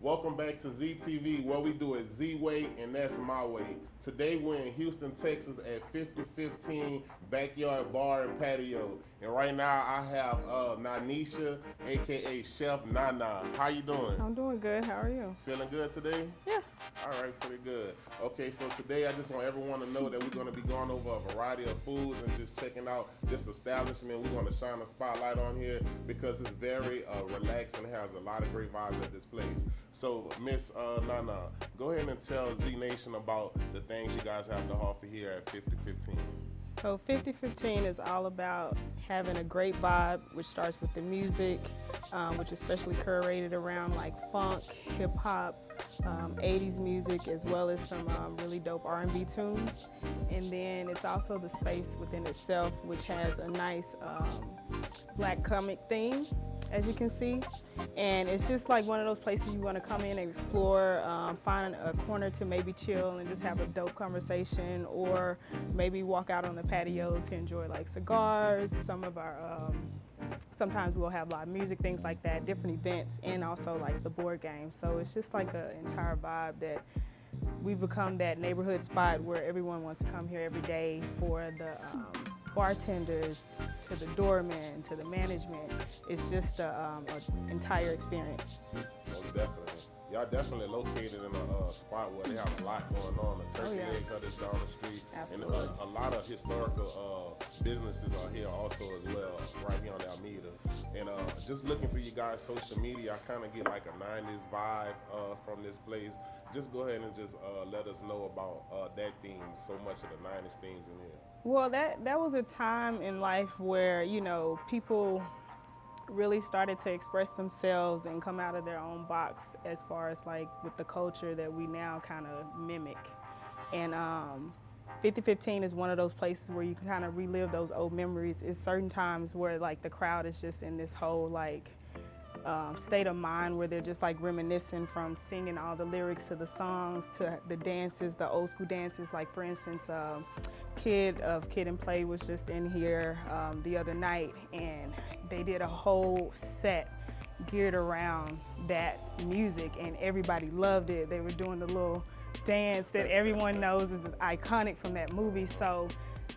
Welcome back to ZTV, where we do it Z-Way, and that's my way. Today we're in Houston, Texas at 5015 Backyard Bar and Patio. And right now I have Nanisha, aka Chef Nana. How you doing? I'm doing good. How are you? Feeling good today? Yeah. All right, pretty good. Okay, so today I just want everyone to know that we're going to be going over a variety of foods and just checking out this establishment. We're going to shine a spotlight on here because it's very relaxed and has a lot of great vibes at this place. So, Miss Nana, go ahead and tell Z Nation about the things you guys have to offer here at 5015. So 5015 is all about having a great vibe, which starts with the music, which is especially curated around like funk, hip hop, 80s music, as well as some really dope R&B tunes. And then it's also the space within itself, which has a nice black comic theme, as you can see. And it's just like one of those places you want to come in and explore, find a corner to maybe chill and just have a dope conversation, or maybe walk out on the patio to enjoy like cigars. Some of our sometimes we'll have live music, things like that, different events, and also like the board game. So it's just like an entire vibe that we've become that neighborhood spot where everyone wants to come here every day, for the bartenders to the doorman to the management. It's just an entire experience. Most definitely. Y'all definitely located in a spot where they have a lot going on. The turkey egg hunters down the street. Absolutely. And a lot of historical businesses are here also as well, right here on Alameda. And just looking through you guys' social media, I kind of get like a 90s vibe from this place. Just go ahead and just let us know about that theme, so much of the 90s themes in here. Well, that was a time in life where, you know, people really started to express themselves and come out of their own box as far as like with the culture that we now kind of mimic. And 5015 is one of those places where you can kind of relive those old memories. It's certain times where like the crowd is just in this whole like state of mind where they're just like reminiscing from singing all the lyrics to the songs to the dances, the old school dances. Like for instance, Kid and Play was just in here the other night, and they did a whole set geared around that music, and everybody loved it. They were doing the little dance that everyone knows is iconic from that movie. So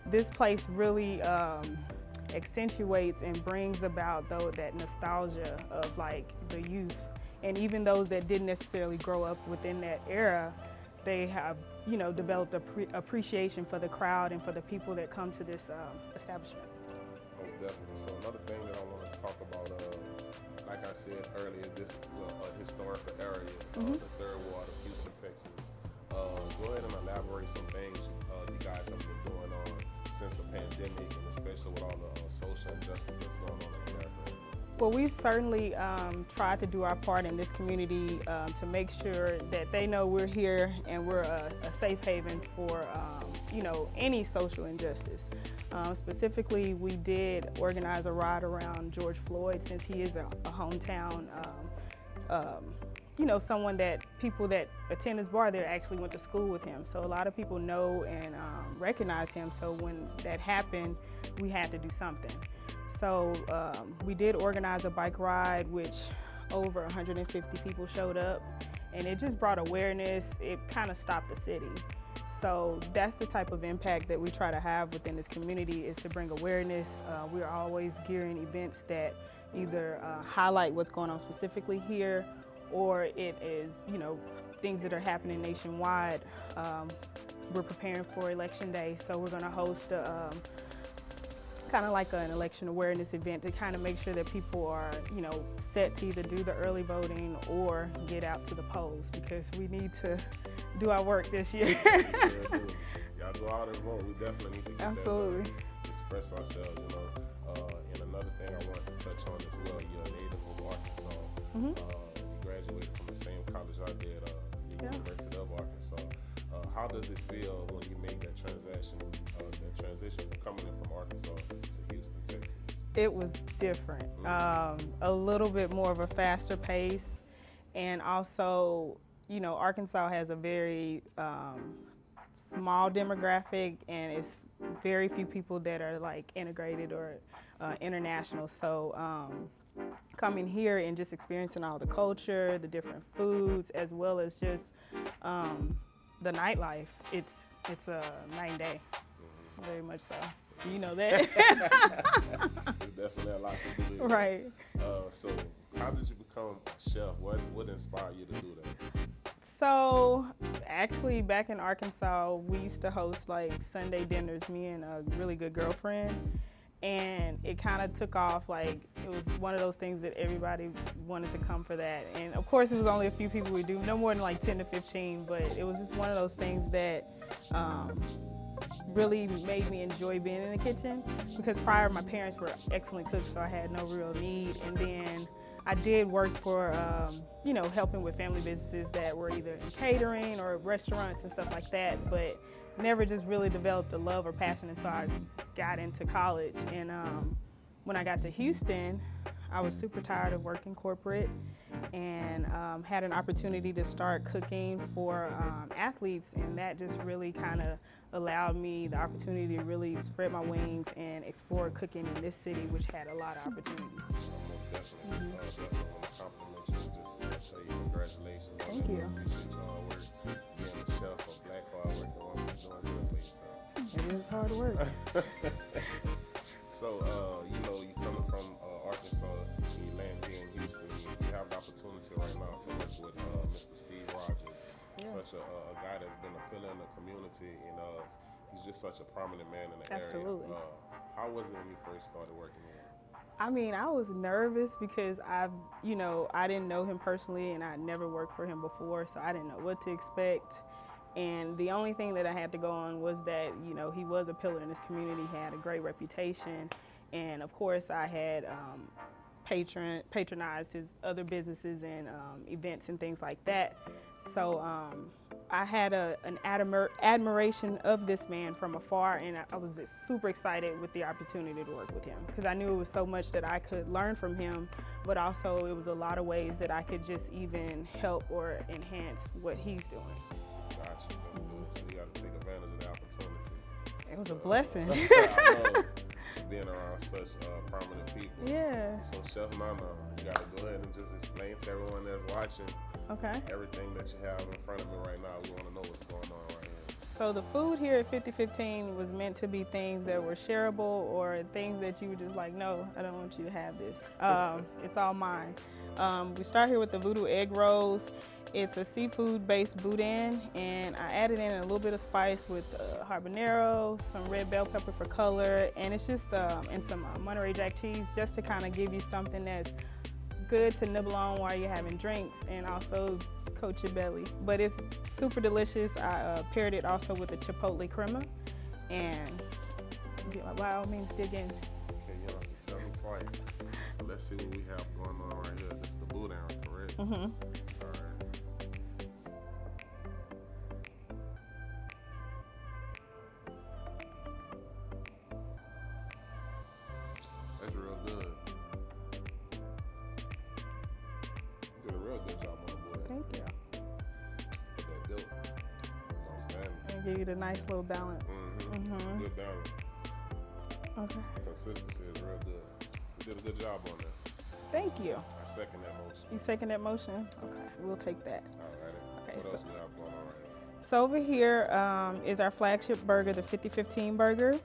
this place really accentuates and brings about that nostalgia of like the youth, and even those that didn't necessarily grow up within that era, they have, you know, developed appreciation for the crowd and for the people that come to this establishment. Most definitely. So another thing that I want to talk about, like I said earlier, this is a historical area, the Third Ward of Houston, Texas. Go ahead and elaborate some things you guys have been doing on since the pandemic, and especially with all the social injustice that's going on in America. Well, we've certainly tried to do our part in this community to make sure that they know we're here and we're a safe haven for you know, any social injustice. Specifically, we did organize a ride around George Floyd, since he is a hometown, you know, someone that people that attend this bar there actually went to school with him. So a lot of people know and recognize him. So when that happened, we had to do something. So we did organize a bike ride, which over 150 people showed up, and it just brought awareness. It kind of stopped the city. So that's the type of impact that we try to have within this community, is to bring awareness. We're always gearing events that either highlight what's going on specifically here, or it is, you know, things that are happening nationwide. We're preparing for Election Day, so we're going to host a kind of like an election awareness event to kind of make sure that people are, you know, set to either do the early voting or get out to the polls, because we need to do our work this year. Y'all go out and vote. We definitely need to get Absolutely. that, express ourselves, you know. And another thing I wanted to touch on as well, you're a native of Arkansas. You graduated from the same college I did, the University of Arkansas. How does it feel when you make that transition from coming in from Arkansas to Houston, Texas? It was different. A little bit more of a faster pace, and also, you know, Arkansas has a very small demographic, and it's very few people that are like integrated or international. So coming here and just experiencing all the culture, the different foods, as well as just the nightlife, it's a night and day, very much so. You know that. There's definitely a lot to do there. Right. So how did you become a chef? What inspired you to do that? So actually back in Arkansas, we used to host like Sunday dinners, me and a really good girlfriend. And it kind of took off, like it was one of those things that everybody wanted to come for that. And of course it was only a few people we do, no more than like 10 to 15, but it was just one of those things that really made me enjoy being in the kitchen, because prior my parents were excellent cooks, so I had no real need. And then I did work for, you know, helping with family businesses that were either in catering or restaurants and stuff like that, but never just really developed a love or passion until I got into college. And when I got to Houston, I was super tired of working corporate, and had an opportunity to start cooking for athletes, and that just really kind of allowed me the opportunity to really spread my wings and explore cooking in this city, which had a lot of opportunities. Definitely want to compliment you and just tell you congratulations. Thank you. I appreciate your hard work. Being a chef, a black hard working woman, doing good for yourself. It is hard work. So, you know, you coming from Arkansas, you land here in Houston, you have the opportunity right now to work with Mr. Steve Rogers. Such a guy that's been a pillar in the community, and he's just such a prominent man in the Absolutely. area. How was it when you first started working here? I mean, I was nervous because I didn't know him personally, and I never worked for him before, so I didn't know what to expect. And the only thing that I had to go on was that, you know, he was a pillar in this community, he had a great reputation, and of course I had patronized his other businesses and events and things like that. So I had an admiration of this man from afar, and I was just super excited with the opportunity to work with him, because I knew it was so much that I could learn from him, but also it was a lot of ways that I could just even help or enhance what he's doing. Gotcha. That's good. So you got to take advantage of the opportunity. It was a blessing. I know being around such prominent people. Yeah. So Chef Nana, you got to go ahead and just explain to everyone that's watching everything that you have in front of me right now. We want to know what's going on right here. So the food here at 5015 was meant to be things that were shareable, or things that you were just like, no, I don't want you to have this. It's all mine. We start here with the voodoo egg rolls. It's a seafood-based boudin, and I added in a little bit of spice with habanero, some red bell pepper for color, and it's just and some Monterey Jack cheese, just to kind of give you something that's good to nibble on while you're having drinks, and also coat your belly. But it's super delicious. I paired it also with the chipotle crema, and by all means dig in. Okay, you don't have to tell me twice. So let's see what we have going on right here. This is the boudin, correct? Mm-hmm. All right. That's real good. You did a real good job on the boudin. Thank you. Get that dope. That's outstanding. And give you the nice little balance. Mm-hmm. Good balance. Okay. Consistency is real good. You did a good job on that. Thank you. I second that motion. You second that motion? Okay, we'll take that. Alrighty. Okay, What so- else we have going on right here? So over here is our flagship burger, the 5015 burger.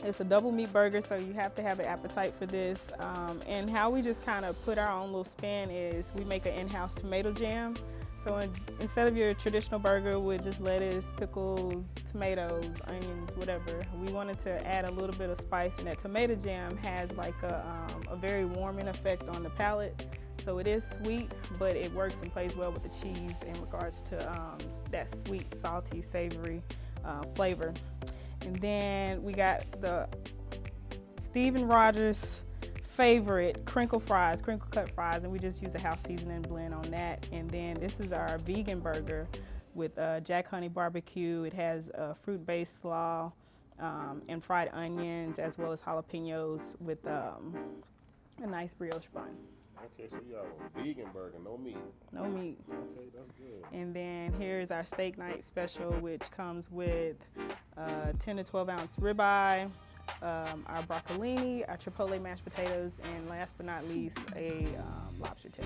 It's a double meat burger, so you have to have an appetite for this. And how we just kind of put our own little spin is we make an in-house tomato jam. So instead of your traditional burger with just lettuce, pickles, tomatoes, onions, whatever, we wanted to add a little bit of spice, and that tomato jam has like a very warming effect on the palate. So it is sweet, but it works and plays well with the cheese in regards to that sweet, salty, savory flavor. And then we got the Steven Rogers favorite crinkle cut fries, and we just use a house seasoning blend on that. And then this is our vegan burger with Jack Honey barbecue. It has fruit-based slaw and fried onions, as well as jalapenos with a nice brioche bun. Okay, so you have a vegan burger, no meat. No meat. Okay, that's good. And then here's our steak night special, which comes with 10 to 12 ounce ribeye, our broccolini, our chipotle mashed potatoes, and last but not least, a lobster tail.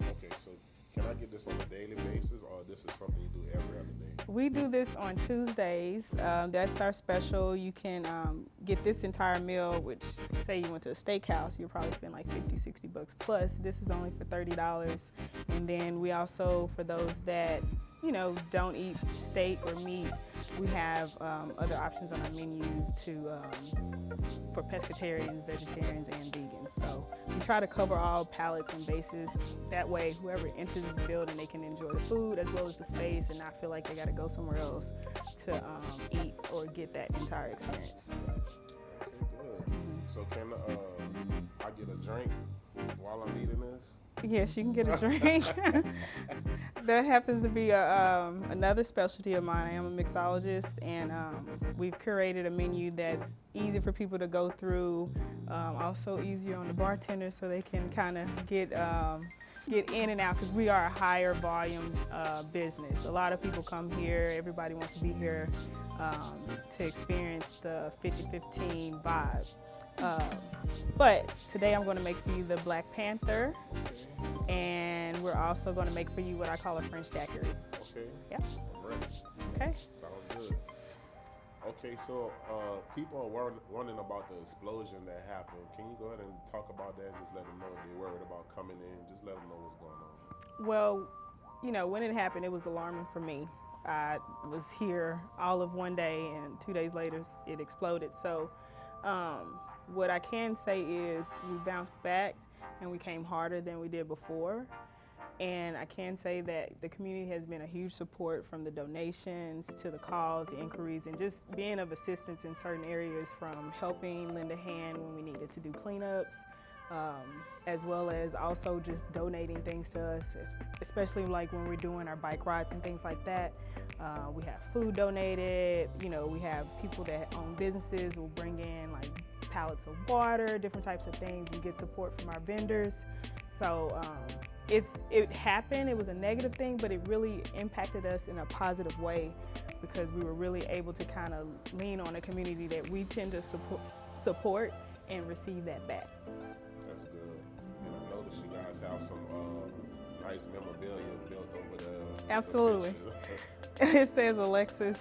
Okay, so can I get this on a daily basis, or this is something you do every other day? We do this on Tuesdays. That's our special. You can get this entire meal, which say you went to a steakhouse, you'll probably spend like 50, 60 bucks plus. This is only for $30. And then we also, for those that, don't eat steak or meat, we have other options on our menu for pescatarians, vegetarians, and vegans. So we try to cover all palates and bases. That way, whoever enters this building, they can enjoy the food as well as the space and not feel like they got to go somewhere else to eat or get that entire experience. Okay, good. So can I get a drink while I'm eating this? Yes, you can get a drink. That happens to be another specialty of mine. I am a mixologist, and we've curated a menu that's easy for people to go through, also easier on the bartenders so they can kind of get in and out, because we are a higher volume business. A lot of people come here, everybody wants to be here to experience the 50-15 vibe. But today I'm going to make for you the Black Panther, and we're also going to make for you what I call a French daiquiri. Okay. Yeah. I'm ready. Okay. Sounds good. Okay, so people are wondering about the explosion that happened. Can you go ahead and talk about that? Just let them know if they're worried about coming in. Just let them know what's going on. Well, when it happened, it was alarming for me. I was here all of one day, and 2 days later, it exploded. So what I can say is we bounced back, and we came harder than we did before. And I can say that the community has been a huge support, from the donations to the calls, the inquiries, and just being of assistance in certain areas, from helping lend a hand when we needed to do cleanups, as well as also just donating things to us, especially like when we're doing our bike rides and things like that. We have food donated. We have people that own businesses will bring in like pallets of water, different types of things. We get support from our vendors. So it happened, it was a negative thing, but it really impacted us in a positive way, because we were really able to kind of lean on a community that we tend to support and receive that back. That's good. And I noticed you guys have some nice memorabilia built over there. Absolutely. It says Alexa,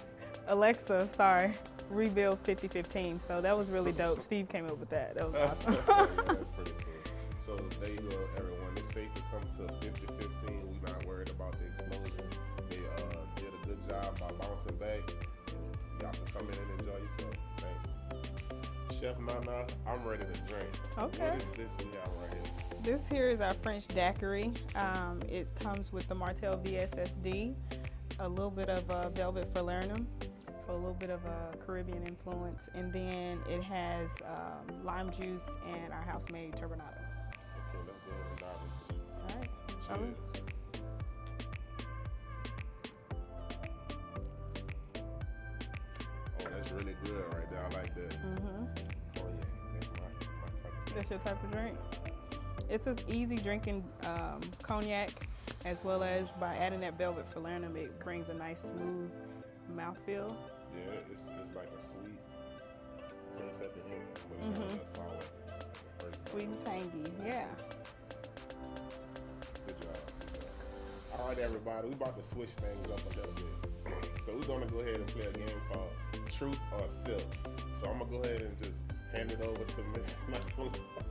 rebuild 50-15. So that was really dope. Steve came up with that. That was awesome. Yeah, that's pretty cool. So there you go, everyone. It's safe to come to 50-15. We're not worried about the explosion. They did a good job by bouncing back. Y'all can come in and enjoy yourself. Thanks. Chef Nana, I'm ready to drink. Okay. What is this we have right here? This here is our French daiquiri. It comes with the Martell VSSD, a little bit of Velvet Falernum, for a little bit of a Caribbean influence, and then it has lime juice and our house-made turbinado. Okay, let's go ahead and dive into it. All right. Cheers. Oh, that's really good right there. I like that. Mm-hmm. Oh yeah, that's my type of drink. That's your type of drink. It's an easy drinking cognac, as well as by adding that Velvet Falernum, it brings a nice smooth mouthfeel. Yeah, it's like a sweet taste at the end, but it's not that sour at the first. Sweet and tangy, yeah. Good job. All right, everybody, we about to switch things up a little bit. So we're gonna go ahead and play a game called Truth or Sip. So I'm gonna go ahead and just hand it over to Miss